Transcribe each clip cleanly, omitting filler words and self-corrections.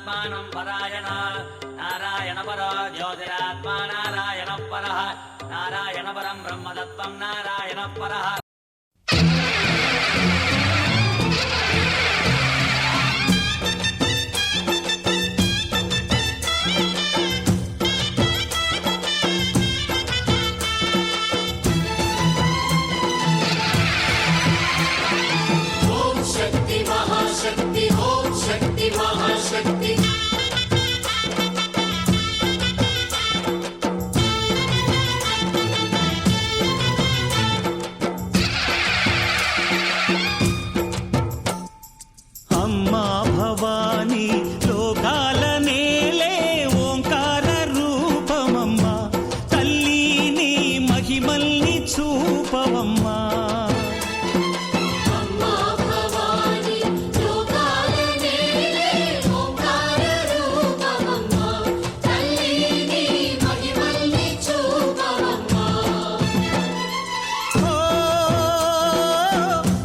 ज्योतिरात्मानं परायण नारायण परो ज्योतिरात्मा नारायण परः नारायण परं ब्रह्मतत्त्वं नारायण परः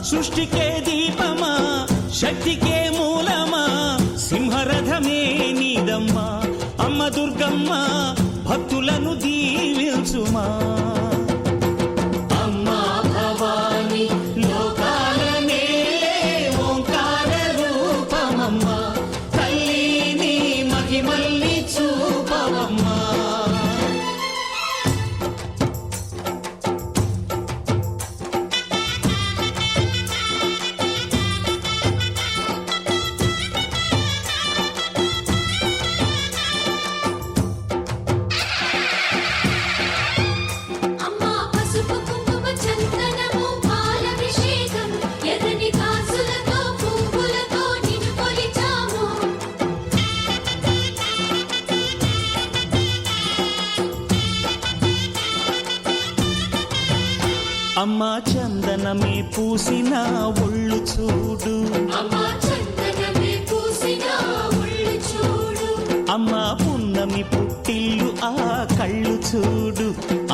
సృష్టికే దీపమా శక్తికే మూలమా సింహరథమే నీదమ్మా అమ్మ దుర్గమ్మ భక్తులను దీవించుమా అమ్మా భవాని లోకాల నేలే ఓంకార రూపమమ్మా తల్లి నీ మహిమల్ని చూపవమ్మా అమ్మా చందనమే పూసిన ఒళ్ళు చూడు అమ్మా పున్నమి పుట్టిల్లు ఆ కళ్ళు చూడు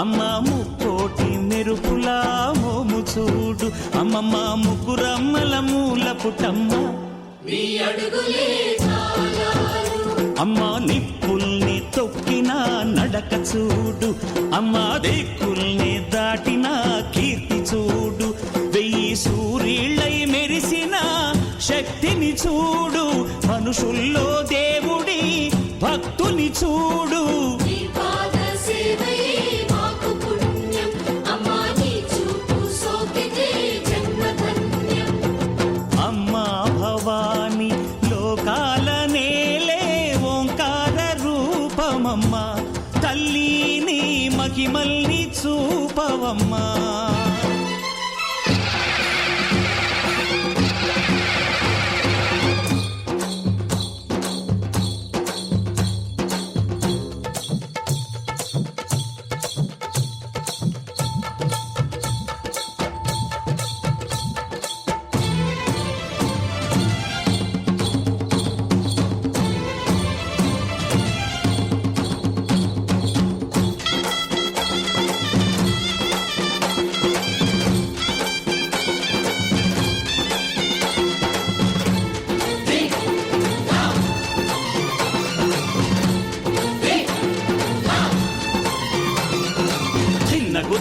అమ్మా ముక్కోటి మెరుపులా మోము చూడు అమ్మమ్మ ముగ్గురమ్మల మూల పుట్టమ్మ అమ్మా నిప్పుల్ని తొక్కిన నడక చూడు అమ్మా దిక్కుల్ని దాటిన కీర్తి చూడు వెయ్యి సూర్యుళ్ళై మెరిసిన శక్తిని చూడు మనుషుల్లో దేవుడి భక్తుని చూడు అమ్మా భవాని లోకాల నేలే ఓంకార రూపమమ్మా తల్లి నీ మహిమల్ని చూపవమ్మా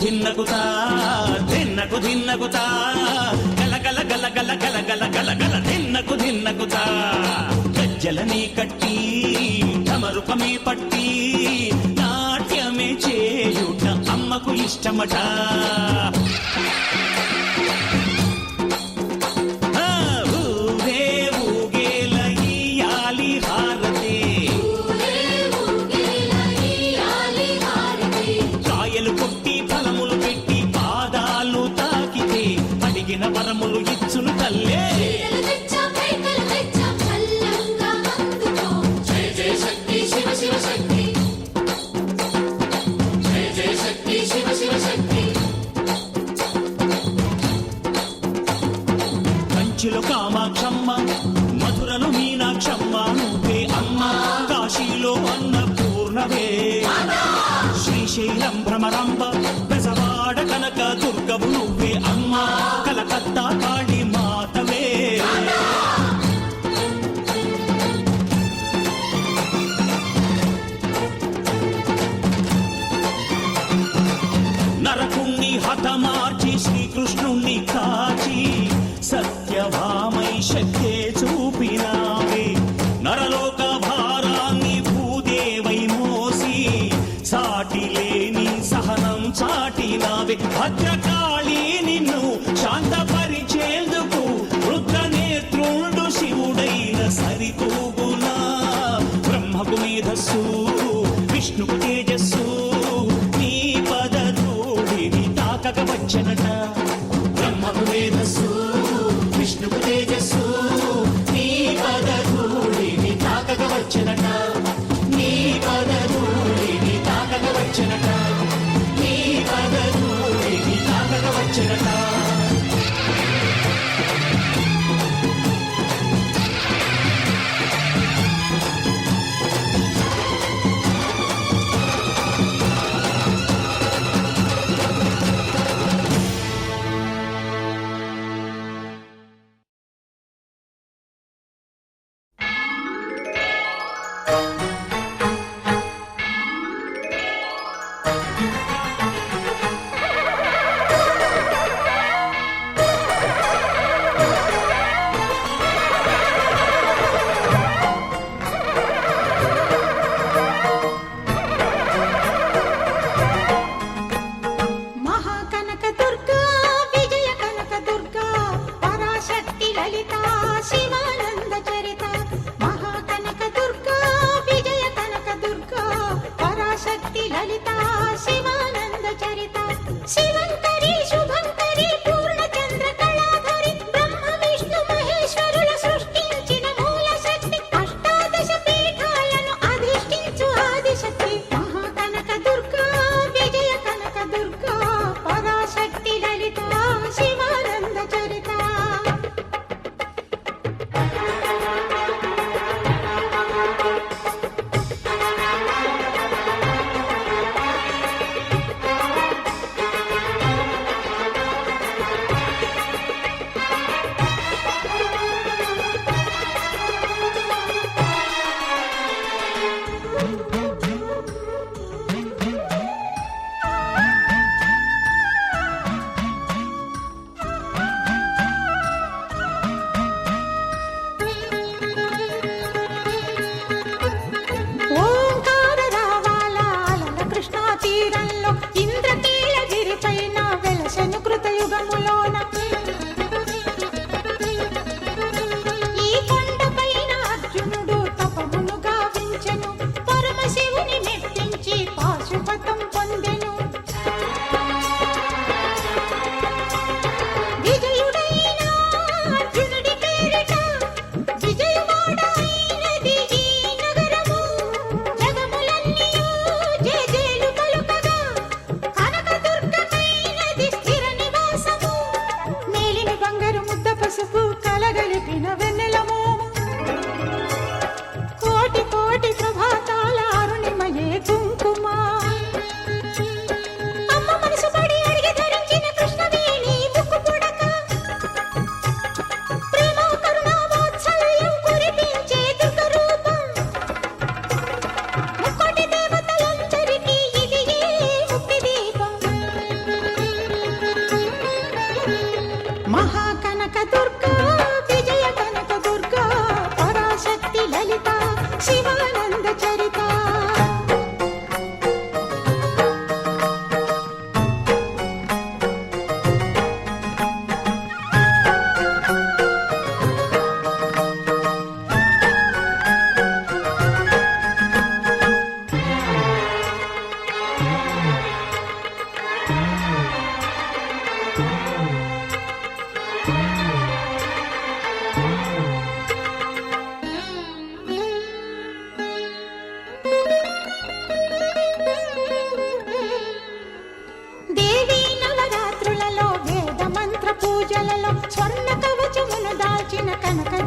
ధిన్నగుతా ధిన్నగు ధిన్నగుతా గల గల గల గల గల గల గల గల ధిన్నగుతా గజ్జలని కట్టి ఢమరుకమే పట్టి నాట్యమే చేయుట అమ్మకు ఇష్టమట ఊరే ఊగేల ఇయ్యాలి హారతి కాయలు కొట్టి ఫలములు పెట్టి పాదాలు తాకితే అడిగిన వరములు ఇచ్చును తల్లే కంచిలో కామాక్షమ్మ మధురలో మీనాక్షమ్మ నువ్వే అమ్మ కాశీలో అన్నపూర్ణవే శ్రీశైలం భ్రమరాంబ బెజవాడ కనక దుర్గవు నువ్వే అమ్మ కలకత్తా కాళీ మాతవే హతమార్చి శ్రీకృష్ణుణ్ణి కాచి సత్యభామై శక్తే చూపినావే. నరలోక భారాన్ని భూదేవై మోసి సాటి లేని సహనం చాటినావే. భద్రకాళి నిన్ను శాంతపరిచేందుకు రుద్రనేత్రుండు శివుడైన సరితూగునా. బ్రహ్మకు మేధస్సు విష్ణుకు తేజస్సు నీ పదధూళిని తాకక వచ్చనట. బ్రహ్మకు మేధస్సు విష్ణుకు తేజస్సు నీ పదధూళిని తాకక వచ్చనట. నీ పదధూళిని తాకక వచ్చనట. నీ పదధూళిని తాకక వచ్చనట.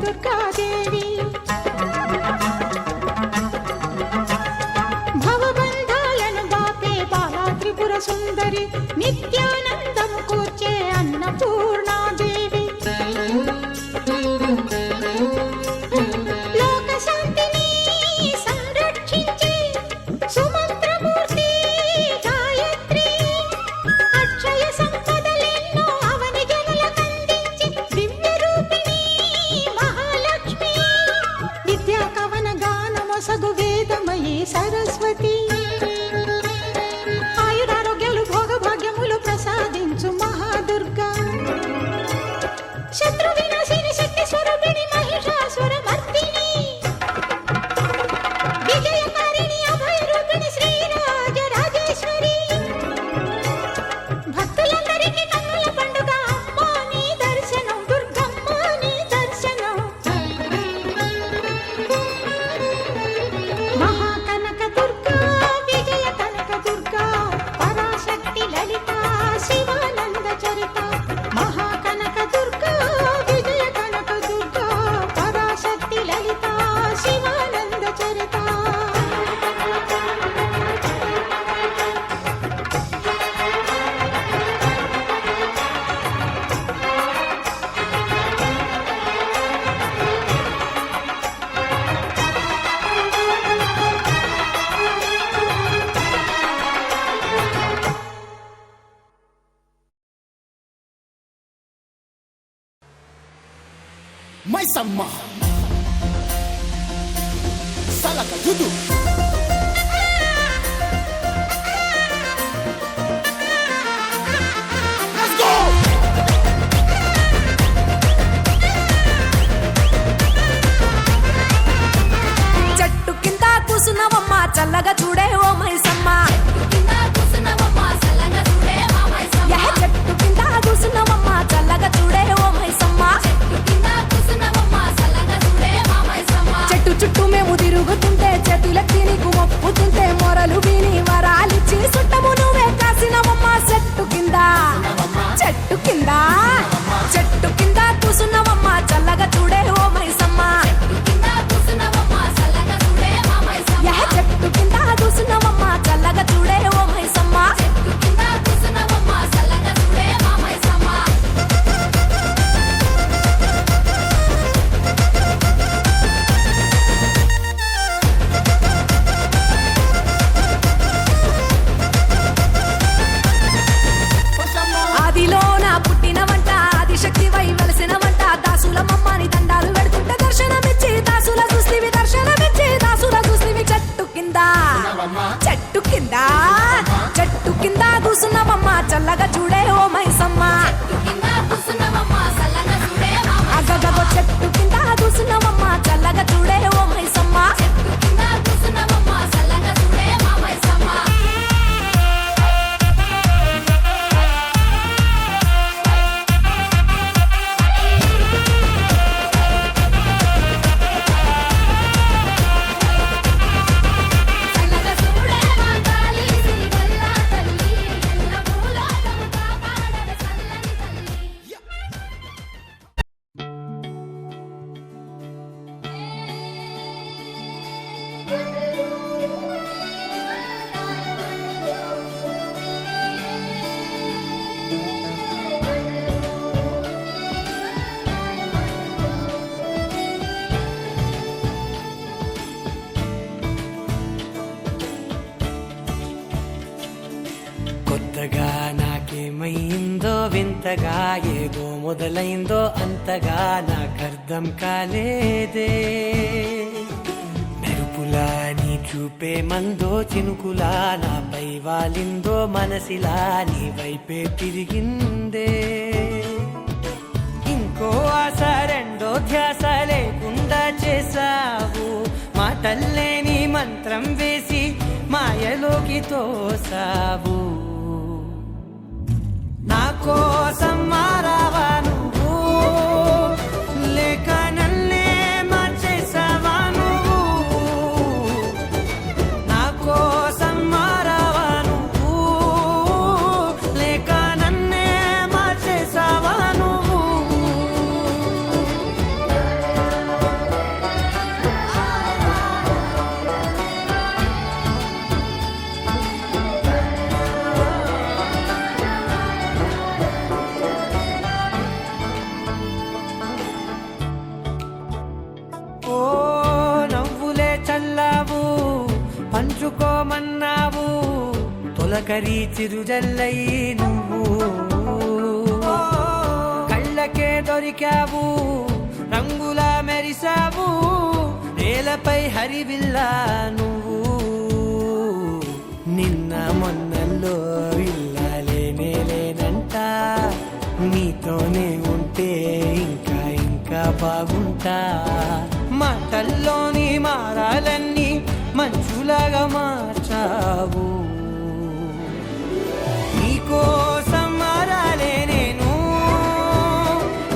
దుర్గాదేవి భవబంధాలను బాపే బాలా త్రిపుర సుందరి నిత్యానందము కూర్చే అన్నపూర్ణాదేవి లోక శాంతిని సంరక్షించే సుమంత్రమూర్తి గాయత్రి అక్షయ సంపద సగు వేదమయీ సరస్వతి ఆయురారోగ్యాలు భోగభాగ్యములు ప్రసాదించు మహాదుర్గా శత్రు వినాశిని శక్తి స్వరూపిణి మహిషాసుర మర్దిని విజయకారిణి అభయ రూపిణి శ్రీరాజ రాజేశ్వరి భక్తులందరికీ కన్నుల పండుగ అమ్మా నీ దర్శనం దుర్గమ్మ నీ దర్శనం మహాకనక దుర్గా విజయ కనక దుర్గా పరాశక్తి లలిత శివానంద చరిత మహాకనక దుర్గా విజయ కనక దుర్గా పరాశక్తి లలిత శివానంద చరిత మైసమ్మ సలక జుదు లెట్స్ గో చెట్టు కింద కూసున్నవమ్మ చల్లగా చూడే ఓ మైసమ్మ యహ చెట్టు కింద కూసున్నవమ్మ చల్లగా చూడే ఓ మైసమ్మ చెట్టు చుట్టూ మేము తిరుగుతుంటే చేతులెత్తి నీకు మొక్కుతుంటే మొరలు విని వరాలిచ్చి సుట్టము నువ్వే కాసినవమ్మ చెట్టు కింద చెట్టు కింద చెట్టు కింద కూసున్నవమ్మ చల్లగా చూడే ఓ మైసమ్మ యహ చెట్టు కింద కూసున్నవమ్మ చల్లగా చూడే ఓ మైసమ్మ ఆదిలోన పుట్టినవంట ఆదిశక్తి వై వెలసినవంట దాసుల మమ్మని దండాలు పెడుతుంటే దర్శనమిచ్చి దాసుల చూస్తివి దర్శనమిచ్చి దాసుల చూస్తివి చెట్టు కింద చెట్టు కింద చెట్టు కింద కూసున్నవమ్మ చల్లగా చూడే ఓ మైసమ్మ అగగగో చెట్టు కింద కూసున్నవమ్మ చల్లగా చూడే ఓ మైసమ్మ కొత్తగా నాకేమైందో వింతగా ఏదో మొదలైందో అంతగా నాకర్థం కాలేదే మెరుపులా నీ చూపే మందో చినుకులా నాపై వాలిందో మనసిలా నీ వైపే తిరిగిందే ఇంకో ఆశ రెండో ధ్యాస లేకుండా చేసావు మాటల్లే నీ మంత్రం వేసి మాయలోకి తోసావు నా కోసం మారావా నువ్వు లేక నన్నే మార్చేసావా నువ్వు నా కోసం మారావా నువ్వు లేక నన్నే మార్చేసావా నువ్వు పంచుకోమన్నావు తొలకరి చిరుజల్లై నువ్వు కళ్ళకే దొరికావు రంగులా మెరిసావు నేలపై హరివిల్లా నువ్వు నిన్న మొన్నల్లో ఇల్లాలేనే లేనంట నీతోనే ఉంటే ఇంకా ఇంకా బాగుంటా మాటల్లోని మారాలన్నీ మంచులాగా మార్చావు నీకోసం మారాలే నేను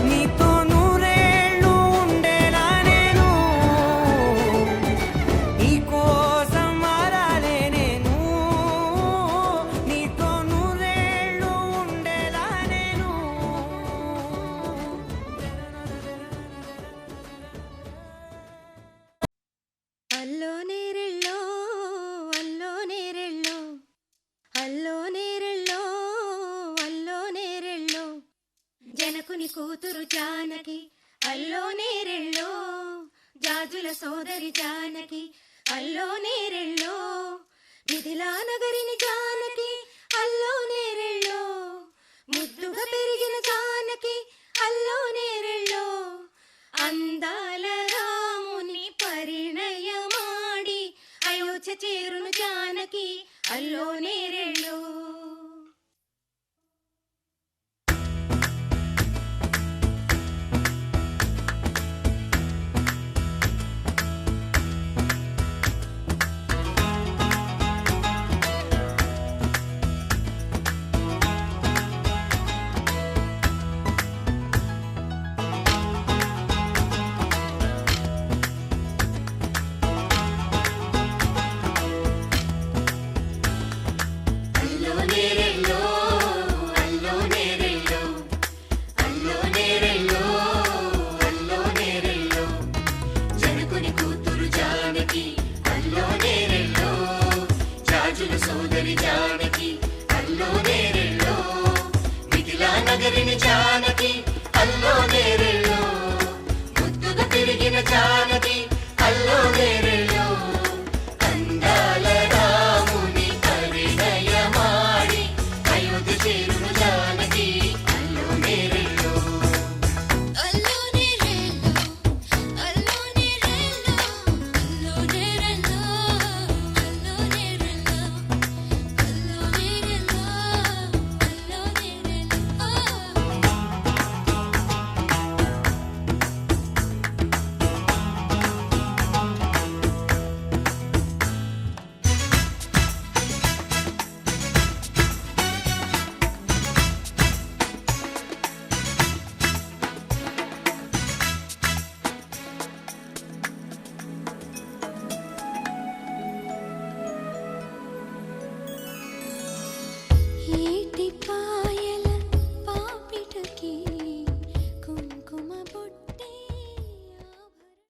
నీతో నూరేళ్ళు ఉండేలా నేను నీకోసం మారాలే నేను నీతో నూరేళ్ళు ఉండేలా నేను అల్లో నేరెళ్ళో అల్లో నేరెళ్ళో అల్లో నేరెళ్ళో అల్లో నేరెళ్ళో జనకుని కూతురు జానకి అల్లో నేరెళ్ళో జాజుల సోదరి జానకి అల్లో నేరెళ్ళో మిథిలా నగరిని జానకి అల్లో నేరెళ్ళో ముద్దుగా పెరిగిన జానకి అల్లో నేరెళ్ళో అందాల రాముని పరిణయమాడి అయోధ్య చేరును జానకి అల్లో నేరెళ్ళో సోదరి జానకి